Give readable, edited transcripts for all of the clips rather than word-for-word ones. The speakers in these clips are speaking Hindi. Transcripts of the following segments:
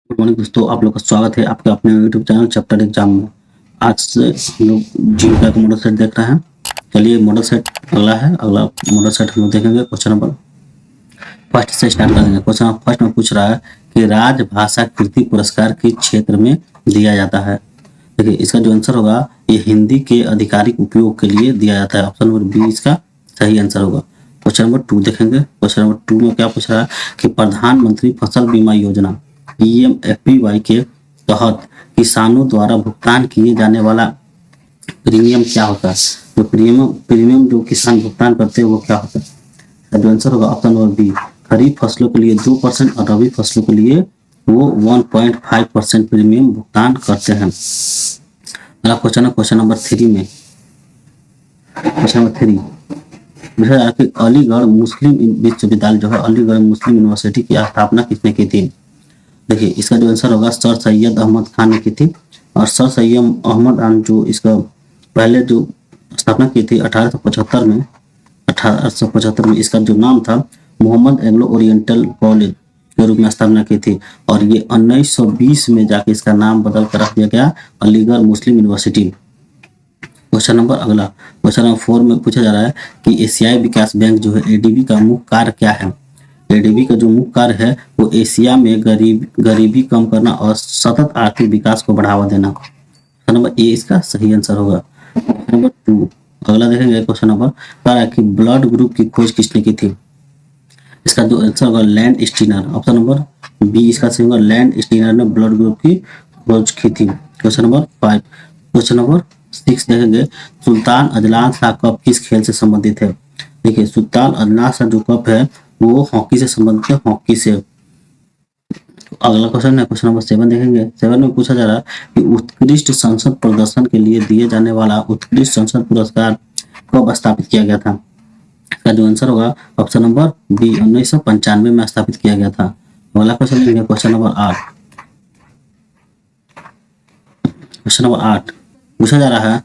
गुड मॉर्निंग दोस्तों, आप लोग का स्वागत है आपके अपने यूट्यूब चैनल चैप्टर एग्जाम में। आज से हम लोग जीविका का मॉडल सेट देख रहे हैं। चलिए मॉडल सेट अगला मॉडल सेट हम लोग देखेंगे। क्वेश्चन नंबर फर्स्ट से स्टार्ट कर देंगे। क्वेश्चन नंबर फर्स्ट में पूछ रहा है कि राजभाषा कीर्ति पुरस्कार किस क्षेत्र में दिया जाता है। देखिए इसका जो आंसर होगा ये हिंदी के आधिकारिक उपयोग के लिए दिया जाता है। ऑप्शन नंबर बी इसका सही आंसर होगा। क्वेश्चन नंबर 2 देखेंगे। क्वेश्चन नंबर 2 में क्या पूछ रहा है कि प्रधानमंत्री फसल बीमा योजना पीएमएफबीवाई के तहत किसानों द्वारा भुगतान किए जाने वाला प्रीमियम क्या होता है। जो प्रीमियम जो किसान भुगतान करते हैं वो क्या होता है। जो आंसर होगा ऑप्शन नंबर बी, खरीफ फसलों के लिए 2% और रबी फसलों के लिए वो 1.5% प्रीमियम भुगतान करते हैं। अगला क्वेश्चन है क्वेश्चन नंबर 3 में। क्वेश्चन नंबर 3 पूछा जा रहा है कि अलीगढ़ मुस्लिम विश्वविद्यालय जो है अलीगढ़ मुस्लिम यूनिवर्सिटी की स्थापना किसने की थी। देखिए इसका जो आंसर होगा सर सैयद अहमद खान ने की थी। और सर सैयद अहमद खान जो इसका पहले जो स्थापना की थी 1875 में इसका जो नाम था मोहम्मद एंग्लो ओरिएंटल कॉलेज के रूप में स्थापना की थी। और ये 1920 में जाके इसका नाम बदल कर रख दिया गया अलीगढ़ मुस्लिम यूनिवर्सिटी। क्वेश्चन नंबर अगला क्वेश्चन नंबर 4 में पूछा जा रहा है कि एशियाई विकास बैंक जो है एडीबी का मुख्य कार्य क्या है। एडीबी का जो मुख्य कार्य है वो एशिया में गरीबी कम करना और सतत आर्थिक विकास को बढ़ावा देना। क्वेश्चन नंबर ए इसका सही आंसर होगा। क्वेश्चन नंबर 2 अगला देखेंगे। क्वेश्चन नंबर कह रहा है कि ब्लड ग्रुप की खोज किसने की थी। इसका जो आंसर होगा Landsteiner. Option number B इसका सही होगा, लैंड स्टीनर ने ब्लड ग्रुप की खोज की थी। क्वेश्चन नंबर 5 क्वेश्चन नंबर 6 देखेंगे। सुल्तान अजलान शाह कप किस खेल से संबंधित है। देखिए सुल्तान अजलान शाह जो कप है वो हॉकी से संबंधित है, हॉकी से। अगला क्वेश्चन है क्वेश्चन नंबर 7 देखेंगे। 7 में पूछा जा रहा है कि उत्कृष्ट संसद प्रदर्शन के लिए दिए जाने वाला उत्कृष्ट संसद पुरस्कार कब स्थापित किया गया था। इसका जो आंसर होगा ऑप्शन नंबर बी 1995 में स्थापित किया गया था। अगला क्वेश्चन देखेंगे क्वेश्चन नंबर 8। क्वेश्चन नंबर 8 पूछा जा रहा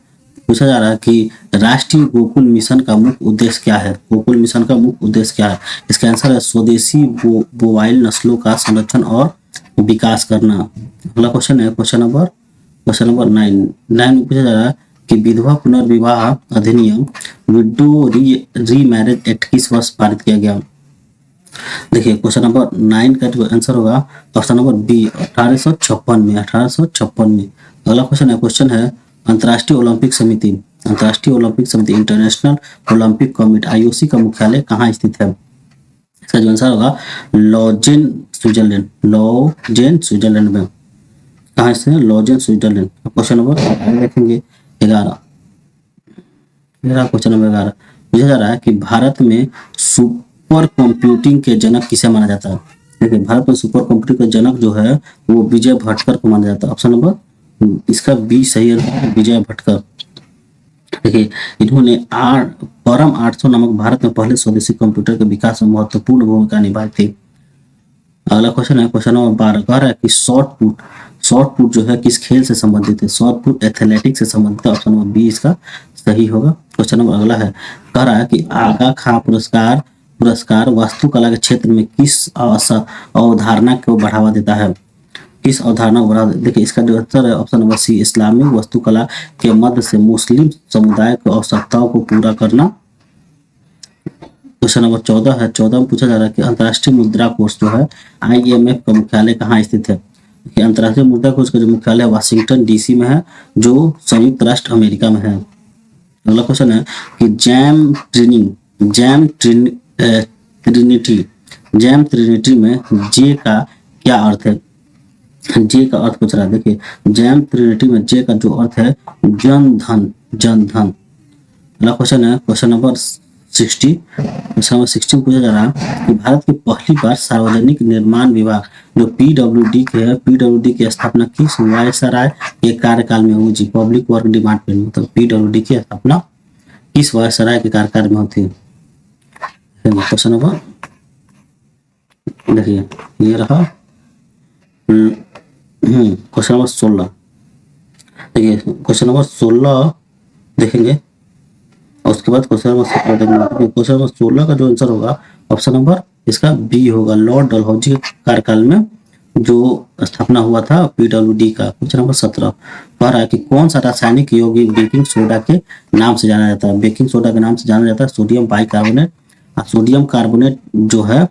है कि राष्ट्रीय गोकुल मिशन का मुख्य उद्देश्य क्या है। गोकुल मिशन का मुख्य उद्देश्य क्या है। इसका आंसर है स्वदेशी बोवाइल नस्लों का संरक्षण और विकास करना। अगला क्वेश्चन है क्वेश्चन नंबर 9 में पूछा जा रहा है कि विधवा पुनर्विवाह अधिनियम विडो रीमैरिज एक्ट किस वर्ष पारित किया गया। देखिए क्वेश्चन नंबर 9 का जो आंसर होगा ऑप्शन नंबर बी 1856 में। अगला क्वेश्चन है अंतर्राष्ट्रीय ओलंपिक समिति इंटरनेशनल ओलंपिक कमिटी आईओसी का मुख्यालय कहाँ स्थित है। इसका जो आंसर होगा लॉजेन स्विट्जरलैंड में। कहाँ स्थित है, लॉजेन स्विट्जरलैंड। क्वेश्चन नंबर देखेंगे 11। क्वेश्चन नंबर 11 पूछा जा रहा है कि भारत में सुपर कंप्यूटिंग के जनक किसे माना जाता है। देखिए भारत में सुपर कंप्यूटिंग का जनक जो है वो विजय भटकर को माना जाता है। ऑप्शन नंबर इसका बी सही है, विजय भटकर। देखिए इन्होंने परम 800 नामक भारत में पहले स्वदेशी कंप्यूटर के विकास में महत्वपूर्ण भूमिका निभाई थी। अगला क्वेश्चन है क्वेश्चन नंबर 12 कह रहा है कि शॉर्ट पुट जो है किस खेल से संबंधित है। शॉर्ट पुट एथलेटिक्स से संबंधित है। ऑप्शन नंबर बी इसका सही होगा। क्वेश्चन नंबर अगला है कह रहा है कि आगा खां पुरस्कार वास्तुकला के क्षेत्र में किस अवधारणा को बढ़ावा देता है। किस अवधारणा को बढ़ावा। देखिए इसका जो आंसर है ऑप्शन नंबर सी इस्लामिक वास्तुकला के मध्य से मुस्लिम समुदाय की आवश्यकताओं को पूरा करना। क्वेश्चन नंबर 14 है। 14 में पूछा जा रहा है कि अंतर्राष्ट्रीय मुद्रा कोष जो है आईएमएफ का मुख्यालय कहाँ स्थित है। अंतर्राष्ट्रीय मुद्रा कोष का जो मुख्यालय वाशिंगटन डीसी में है जो संयुक्त राष्ट्र अमेरिका में है। अगला क्वेश्चन है कि जैम ट्रिनिटी में जे का क्या अर्थ है। जे का अर्थ पूछ रहा है। देखिए जैम ट्रिनिटी में जे का जो अर्थ है जन धन। अगला क्वेश्चन है क्वेश्चन नंबर 60। क्वेश्चन नंबर 16 पूछा जा रहा है कि भारत की पहली बार सार्वजनिक निर्माण विभाग जो पीडब्ल्यूडी की स्थापना किस वायसराय के कार्यकाल में हुई। जी पब्लिक वर्क डिपार्टमेंट मतलब पीडब्ल्यूडी की स्थापना किस वायसराय के कार्यकाल में होती है। क्वेश्चन नंबर देखिए ये रहा क्वेश्चन नंबर 16। देखिए क्वेश्चन नंबर 16 देखेंगे और उसके बाद क्वेश्चन नंबर 17 देखेंगे। क्वेश्चन नंबर 16 का जो आंसर होगा ऑप्शन नंबर इसका बी होगा, लॉर्ड डलहौजी के कार्यकाल में जो स्थापना हुआ था पीडब्ल्यूडी का। क्वेश्चन नंबर 17 कह रहा है कि कौन सा रासायनिक यौगिक बेकिंग सोडा के नाम से जाना जाता है। बेकिंग सोडा के नाम से जाना जाता है सोडियम बाइकार्बोनेट। सोडियम कार्बोनेट जो है,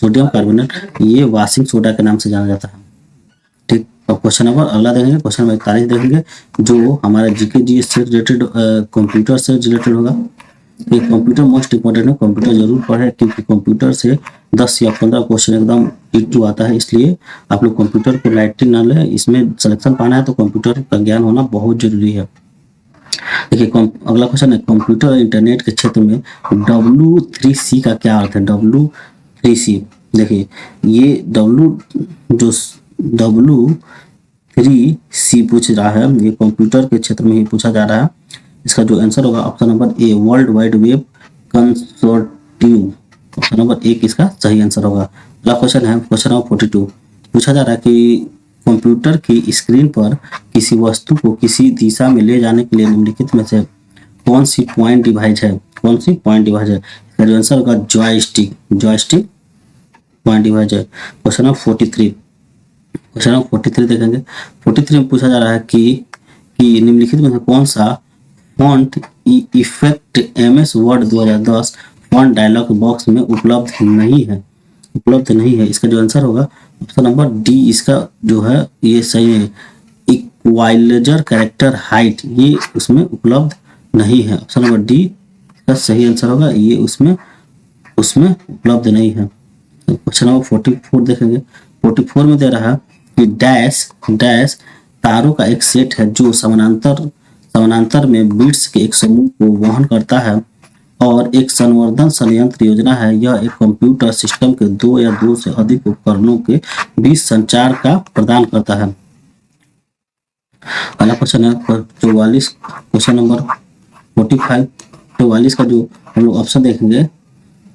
सोडियम कार्बोनेट, ये वॉशिंग सोडा के नाम से जाना जाता है। ठीक, अब क्वेश्चन नंबर अगला देखेंगे, क्वेश्चन नंबर 41 देखेंगे जो हमारे जीके जीएस से रिलेटेड, कंप्यूटर से रिलेटेड होगा। तो कंप्यूटर मोस्ट इंपॉर्टेंट है, कंप्यूटर जरूर पढ़े क्योंकि कंप्यूटर से 10 या 15 क्वेश्चन एकदम टिक आता है, इसलिए आप लोग कंप्यूटर को लाइटली ना लें। इसमें सिलेक्शन पाना है तो कंप्यूटर का ज्ञान होना बहुत जरूरी है। देखिए अगला क्वेश्चन है, कंप्यूटर इंटरनेट के क्षेत्र में W3C का क्या अर्थ है। W3C, देखिए ये W3C पूछ रहा है, ये कंप्यूटर के क्षेत्र में ही पूछा जा रहा है। इसका जो आंसर होगा option number A, world wide web consortium. Option number A इसका सही आंसर होगा। अगला क्वेश्चन है क्वेश्चन नंबर 42, पूछा जा रहा है कि कंप्यूटर की स्क्रीन पर किसी वस्तु को किसी दिशा में ले जाने के लिए निम्नलिखित में से कौन सी पॉइंट डिवाइस है। कौन सी पॉइंट डिवाइस है, इसका जो आंसर होगा जॉयस्टिक। जॉयस्टिक पॉइंट डिवाइस है। क्वेश्चन नंबर 43, क्वेश्चन नंबर 43 देखेंगे। 43 में पूछा जा रहा है कि निम्नलिखित में से कौन सा font effect MS Word 2010 font dialog box में उपलब्ध नहीं है। उपलब्ध नहीं है, इसका जो आंसर होगा ऑप्शन नंबर डी, इसका जो है ये सही है। इक्वालाइजर कैरेक्टर हाइट, ये उसमें उपलब्ध नहीं है। ऑप्शन नंबर डी इसका सही आंसर होगा, ये उसमें उपलब्ध नहीं है। क्वेश्चन नंबर 44 देखेंगे। 44 में दे रहा है कि डैश तारों का एक सेट है जो समानांतर में बिट्स के एक समूह को वहन करता है और एक संवर्धन संयंत्र योजना है। यह एक कंप्यूटर सिस्टम के दो या दो से अधिक उपकरणों के बीच संचार का प्रदान करता है। अगला क्वेश्चन है 44, क्वेश्चन नंबर 45। 44 का जो हम लोग ऑप्शन देखेंगे,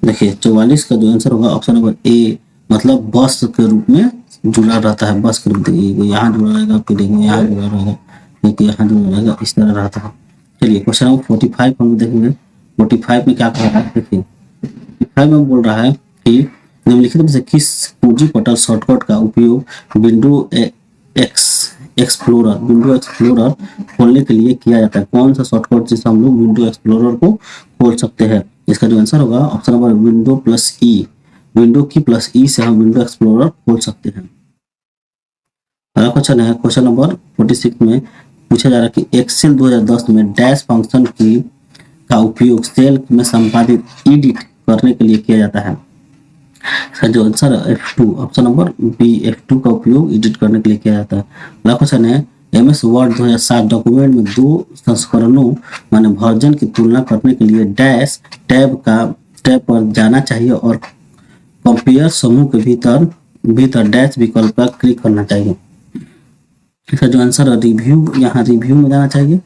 देखिए 44 का जो आंसर होगा ऑप्शन नंबर ए, मतलब बस के रूप में जुड़ा रहता है। बस के रूप में यहाँ जुड़ा रहेगा, फिर यहाँ जुड़ा रहेगा, यहाँ जुड़ा रहेगा, इस तरह रहता है। चलिए क्वेश्चन नंबर 45 हम देखेंगे। 45 में क्या कह रहा है, देखिए 45 में बोल रहा है कि निम्नलिखित में से किस कुंजी पटल शॉर्टकट का उपयोग विंडो एक्सप्लोरर खोलने के लिए किया जाता है। कौन सा शॉर्टकट जिससे हम लोग विंडो एक्सप्लोरर को खोल सकते हैं। इसका जो आंसर होगा ऑप्शन नंबर विंडो+E। विंडो की +E से हम विंडो एक्सप्लोरर खोल सकते हैं। अगला क्वेश्चन है क्वेश्चन नंबर 46 में पूछा जा रहा है कि एक्सेल 2010 में डैश फंक्शन का उपयोग सेल में संपादित एडिट करने के लिए किया जाता है। इसका जो आंसर है F2, option number B, F2 का उपयोग एडिट करने के लिए किया जाता है। अगला क्वेश्चन है MS वर्ड 2007 डॉक्यूमेंट में दो संस्करणों माने वर्जन की तुलना करने के लिए डैश टैब पर जाना चाहिए और कंपेयर समूह के भीतर डैश विकल्प पर क्लिक करना चाहिए। इसका जो आंसर है रिव्यू, यहाँ रिव्यू में जाना चाहिए,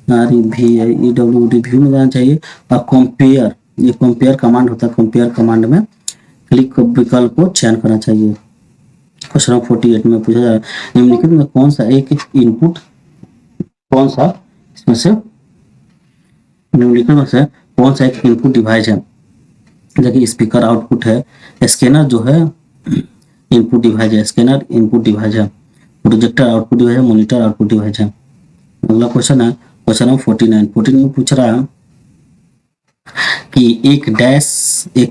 रिव्यू में जाना चाहिए और कंपेयर, ये कंपेयर कमांड होता है, कंपेयर कमांड में क्लिक विकल्प को चयन करना चाहिए। क्वेश्चन 48 में पूछा जा रहा है निम्नलिखित में कौन सा एक इनपुट, कौन सा इसमें से निम्नलिखित में से कौन सा एक इनपुट डिवाइस है। देखिए स्पीकर आउटपुट है, स्कैनर जो है इनपुट डिवाइस है, स्कैनर इनपुट डिवाइस है, प्रोजेक्टर आउटपुट डिवाइस है, मॉनिटर आउटपुट डिवाइस है। अगला क्वेश्चन है क्वेश्चन नंबर 49 में पूछ रहा है कि एक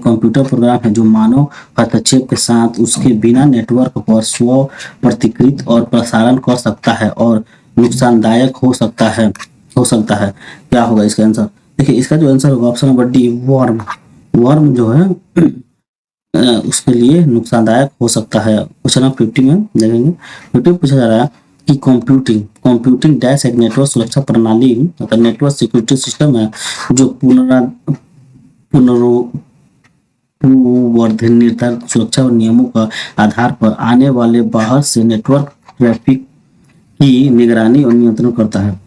कंप्यूटर प्रोग्राम है जो मानव हस्तक्षेप के साथ उसके बिना नेटवर्क पर स्व प्रतिकृत और प्रसारण कर सकता है और नुकसानदायक हो सकता है। क्या होगा इसका आंसर। देखिए इसका जो आंसर होगा ऑप्शन नंबर डी, वर्म जो है उसके लिए नुकसानदायक हो सकता है। क्वेश्चन नंबर 50 में देखेंगे। 50 पूछा जा रहा है कि कंप्यूटिंग डैश एक नेटवर्क सुरक्षा प्रणाली मतलब नेटवर्क सिक्योरिटी सिस्टम है जो पुनरावर्तनीयता सुरक्षा और नियमों का आधार पर आने वाले बाहर से नेटवर्क ट्रैफिक की निगरानी और नियंत्रण करता है।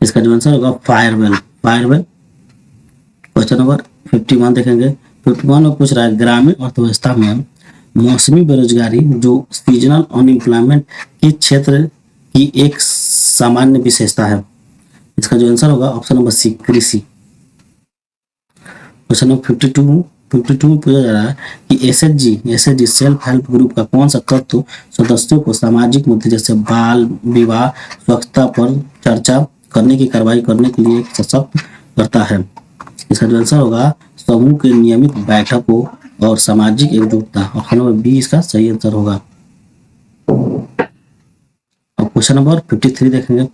इसका जो आंसर होगा फायरवेल। क्वेश्चन नंबर 51 देखेंगे। 51 में पूछ रहा है ग्रामीण अर्थव्यवस्था में मौसमी बेरोजगारी जो सीजनल अनएम्प्लॉयमेंट के क्षेत्र की एक सामान्य विशेषता है। इसका जो आंसर होगा ऑप्शन नंबर सी, कृषि। क्वेश्चन नंबर 52 52 में पूछा जा रहा है कि एसएचजी सेल्फ हेल्प ग्रुप का कौन सा तत्व सदस्यों को सामाजिक मुद्दे जैसे बाल विवाह स्वच्छता पर चर्चा करने की कार्रवाई करने के लिए सशक्त करता है। इसका जो आंसर होगा समूह के नियमित बैठकों और सामाजिक एकजुटता। ऑप्शन नंबर बी इसका सही आंसर होगा। अब क्वेश्चन नंबर 53 देखेंगे।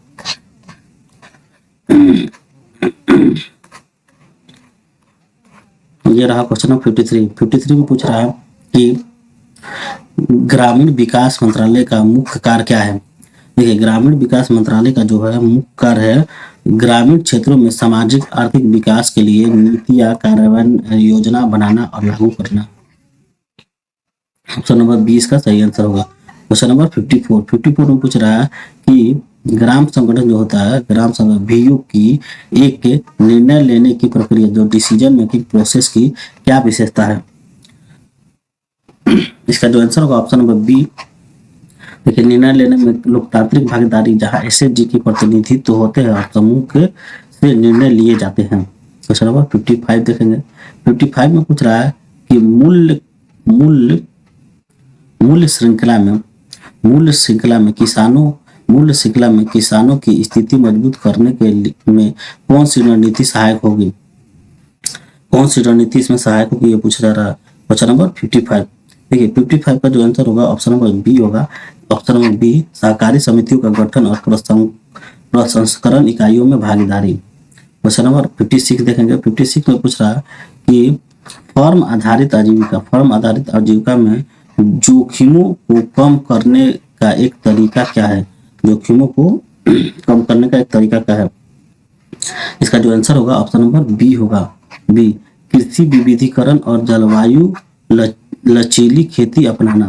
ये रहा क्वेश्चन नंबर 53 में पूछ रहा है कि ग्रामीण विकास मंत्रालय का मुख्य कार्य क्या है। देखिए, ग्रामीण विकास मंत्रालय का जो है मुख्य कार्य है ग्रामीण क्षेत्रों में सामाजिक आर्थिक विकास के लिए नीतियां कार्यान्वयन योजना बनाना और लागू करना। ऑप्शन नंबर 20 का सही आंसर होगा। क्वेश्चन नंबर 54 में पूछ रहा है कि ग्राम संगठन जो होता है ग्राम संगठन VU की एक निर्णय लेने की प्रक्रिया जो डिसीजन मेकिंग प्रोसेस की क्या विशेषता है। इसका जो आंसर होगा ऑप्शन नंबर बी। देखिए, निर्णय लेने में लोकतांत्रिक भागीदारी जहां एसएचजी की प्रतिनिधित्व होते हैं और समूह के से निर्णय लिए जाते हैं। क्वेश्चन नंबर 55 देखेंगे। 55 में पूछ रहा है कि मूल्य श्रृंखला में किसानों की स्थिति मजबूत करने के में कौन सी रणनीति सहायक होगी। कौन सी रणनीति इसमें सहायक होगी ये पूछ रहा है। Question number 55। देखिए, 55 का जो आंसर होगा ऑप्शन नंबर बी होगा। ऑप्शन नंबर बी, सहकारी समितियों का गठन और प्रसंस्करण इकाइयों में भागीदारी। क्वेश्चन नंबर 56 देखेंगे। 56 में पूछ रहा है कि फर्म आधारित आजीविका में जोखिमों को कम करने का एक तरीका क्या है। जोखिमों को कम करने का एक तरीका क्या है। इसका जो आंसर होगा ऑप्शन नंबर बी होगा। बी, कृषि विविधीकरण और जलवायु लचीली खेती अपनाना।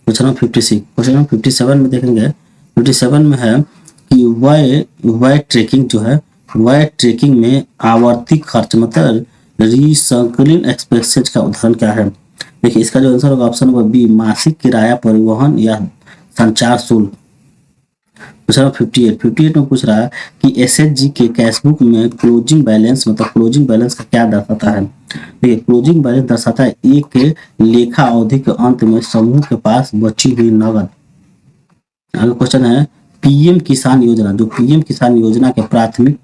Question number 56। क्वेश्चन नंबर 57 में देखेंगे। 57 में है कि व्यय ट्रैकिंग जो है व्यय ट्रैकिंग में आवर्ती खर्च मतलब रिसाइकलिंग एक्सपेंसेस का उदाहरण क्या है। देखिए, इसका जो आंसर होगा ऑप्शन नंबर बी, मासिक किराया, परिवहन या संचार शुल्क। क्वेश्चन नंबर 58 में पूछ रहा है कि एसएचजी के कैशबुक में क्लोजिंग बैलेंस का क्या दर्शाता है। देखिए, क्लोजिंग बैलेंस दर्शाता है एक लेखा अवधि के अंत में समूह के पास बची हुई नगद। आगे क्वेश्चन है पीएम किसान योजना। जो पीएम किसान योजना के प्राथमिक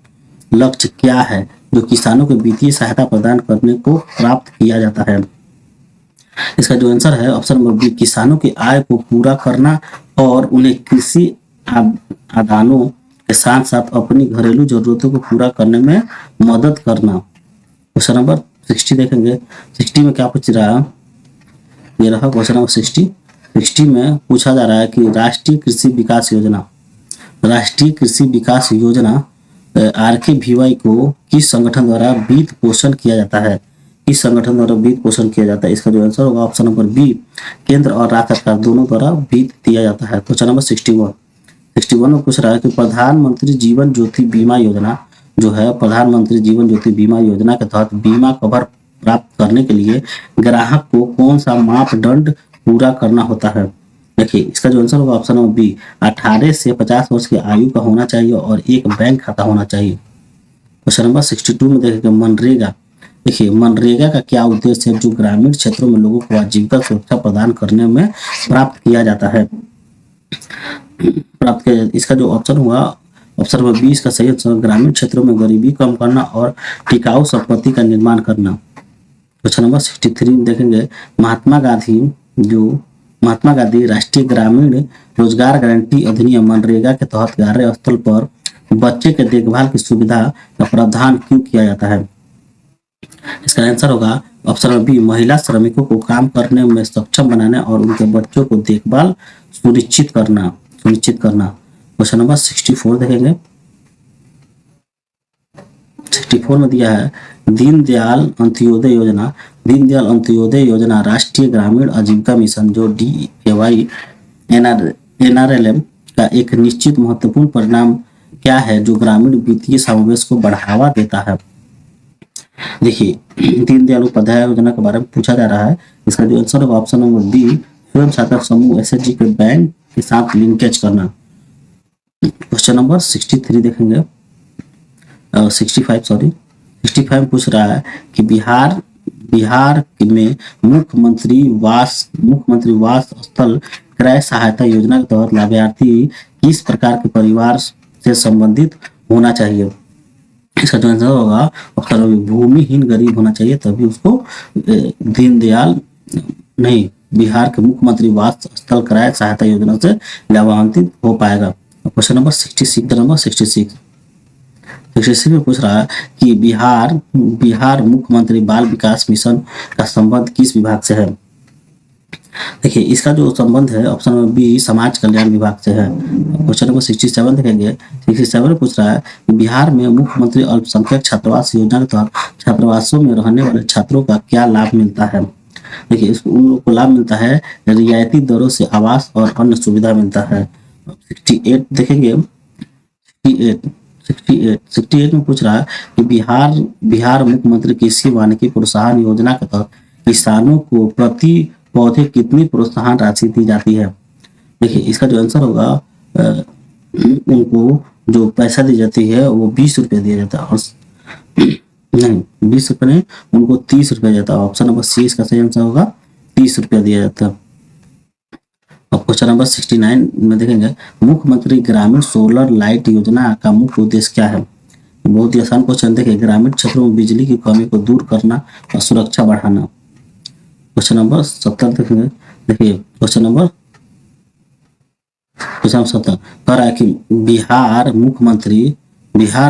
लक्ष्य क्या है जो किसानों को वित्तीय सहायता प्रदान करने को प्राप्त किया जाता है। इसका जो आंसर है ऑप्शन नंबर बी, किसानों की आय को पूरा करना और उन्हें कृषि आदानों के साथ साथ अपनी घरेलू जरूरतों को पूरा करने में मदद करना। क्वेश्चन नंबर 60 देखेंगे। 60 में क्या पूछ रहा है, ये रहा क्वेश्चन नंबर 60 में पूछा जा रहा है कि राष्ट्रीय कृषि विकास योजना RKVY को किस संगठन द्वारा वित्त पोषण किया जाता है। किस संगठन द्वारा वित्त पोषण किया जाता है। इसका जो आंसर होगा ऑप्शन नंबर बी, केंद्र और राज्य सरकार दोनों द्वारा वित्त दिया जाता है। क्वेश्चन नंबर 61 में पूछ रहा है कि प्रधानमंत्री जीवन ज्योति बीमा योजना जो है प्रधानमंत्री जीवन ज्योति बीमा योजना के तहत बीमा कवर प्राप्त करने के लिए ग्राहक को कौन सा मापदंड पूरा करना होता है। देखिए, इसका जो आंसर होगा ऑप्शन नंबर बी, 18 से 50 वर्ष की आयु का होना चाहिए और एक बैंक खाता होना चाहिए। क्वेश्चन नंबर 62 में देखेंगे मनरेगा। देखिए, मनरेगा का क्या उद्देश्य है जो ग्रामीण क्षेत्रों में लोगों को आजीविका सुरक्षा प्रदान करने में प्राप्त किया जाता है। इसका जो ऑप्शन हुआ ऑप्शन नंबर 20 का सही आंसर ग्रामीण क्षेत्रों में गरीबी कम करना और टिकाऊ संपत्ति का निर्माण करना। क्वेश्चन नंबर 63 में देखेंगे महात्मा गांधी राष्ट्रीय ग्रामीण रोजगार गारंटी अधिनियम मनरेगा के तहत कार्यस्थल पर बच्चे के देखभाल की सुविधा का प्रावधान क्यों किया जाता है। इसका आंसर होगा ऑप्शन नंबर बी, महिला श्रमिकों को काम करने में सक्षम बनाने और उनके बच्चों को देखभाल सुनिश्चित करना। क्वेश्चन नंबर 64 देखेंगे। 64 में दिया है दीनदयाल अंत्योदय योजना राष्ट्रीय ग्रामीण आजीविका मिशन जो DAY NRLM का एक निश्चित महत्वपूर्ण परिणाम क्या है जो ग्रामीण वित्तीय समावेश को बढ़ावा देता है। देखिए, दीनदयाल उपाध्याय योजना के बारे में पूछा जा रहा है। इसका जो आंसर होगा ऑप्शन नंबर बी, स्वयं सहायता समूह SHG के बैंक के साथ लिंकेज करना। क्वेश्चन नंबर 63 देखेंगे। 65 पूछ रहा है कि बिहार में मुख्यमंत्री वास स्थल क्रय सहायता योजना के तहत लाभार्थी किस प्रकार के परिवार से संबंधित होना चाहिए? इसका जो आंसर होगा ऑप्शन बी, भूमिहीन गरीब होना चाहिए, तभी उसको दीनदयाल नहीं, बिहार के मुख्यमंत्री वास स्थल क्रय सहायता योजना से लाभान्वित हो पाएगा। क्वेश्चन नंबर 66 में पूछ रहा है कि बिहार मुख्यमंत्री बाल विकास मिशन का संबंध किस विभाग से है? देखिए इसका जो संबंध है ऑप्शन नंबर बी, समाज कल्याण विभाग से है। क्वेश्चन नंबर 67 देखेंगे। 67 पूछ रहा है कि बिहार में मुख्यमंत्री अल्पसंख्यक छात्रावास योजना के तहत छात्रावासों में रहने वाले छात्रों का क्या लाभ मिलता है? देखिए उन लोगों को लाभ मिलता है, रियायती दरों से आवास और अन्य सुविधा मिलता है। 68 देखेंगे। 68 में पूछ रहा है कि बिहार मुख्यमंत्री कृषि वानिकी प्रोत्साहन योजना के तहत किसानों को प्रति पौधे कितनी प्रोत्साहन राशि दी जाती है? देखिए इसका जो आंसर होगा उनको जो पैसा दी जाती है वो 20 रुपये दिया जाता है, और नहीं 20 रुपये नहीं, उनको 30 रुपये जाता है। ऑप्शन नंबर सी इसका सही आंसर होगा, 30 रुपया दिया जाता है। अब क्वेश्चन नंबर 69 में देखेंगे, मुख्यमंत्री ग्रामीण सोलर लाइट योजना का मुख्य उद्देश्य क्या है? बहुत ही आसान क्वेश्चन। देखिए ग्रामीण क्षेत्रों में बिजली की कमी को दूर करना और सुरक्षा बढ़ाना। क्वेश्चन नंबर 70 देखेंगे। देखिए क्वेश्चन नंबर 70 कह रहा है कि बिहार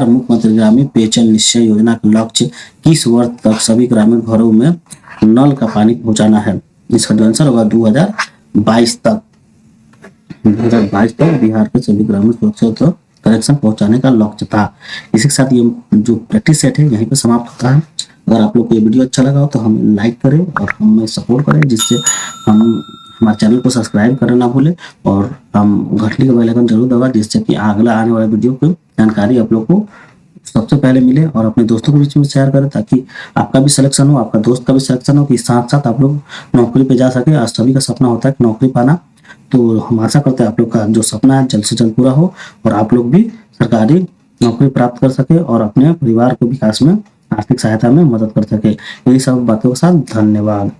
मुख्यमंत्री ग्रामीण पेयजल निश्चय योजना का लक्ष्य किस वर्ष तक सभी ग्रामीण घरों में नल का पानी पहुंचाना है? इसका जो आंसर होगा 2022 तक बिहार के सभी ग्रामीण सुरक्षा तक कनेक्शन पहुंचाने का लक्ष्य था। इसी के साथ ये जो प्रैक्टिस सेट है यहीं पर समाप्त होता है। अगर आप लोग को ये वीडियो अच्छा लगा हो तो हमें लाइक करें और हमें सपोर्ट करें, जिससे हम हमारे चैनल को सब्सक्राइब करना ना भूलें, और हम घंटी का बेल आइकन जरूर दबाएं, जिससे कि अगला आने वाले वीडियो की जानकारी आप लोग को सबसे पहले मिले। और अपने दोस्तों के बीच में शेयर करें ताकि आपका भी सिलेक्शन हो, आपका दोस्त का भी सिलेक्शन हो, कि साथ साथ आप लोग नौकरी पे जा सके। आज सभी का सपना होता है कि नौकरी पाना, तो हम आशा करते हैं आप लोग का जो सपना है जल्द से जल्द पूरा हो और आप लोग भी सरकारी नौकरी प्राप्त कर सके और अपने परिवार को विकास में आर्थिक सहायता में मदद कर सके। यही सब बातों के साथ धन्यवाद।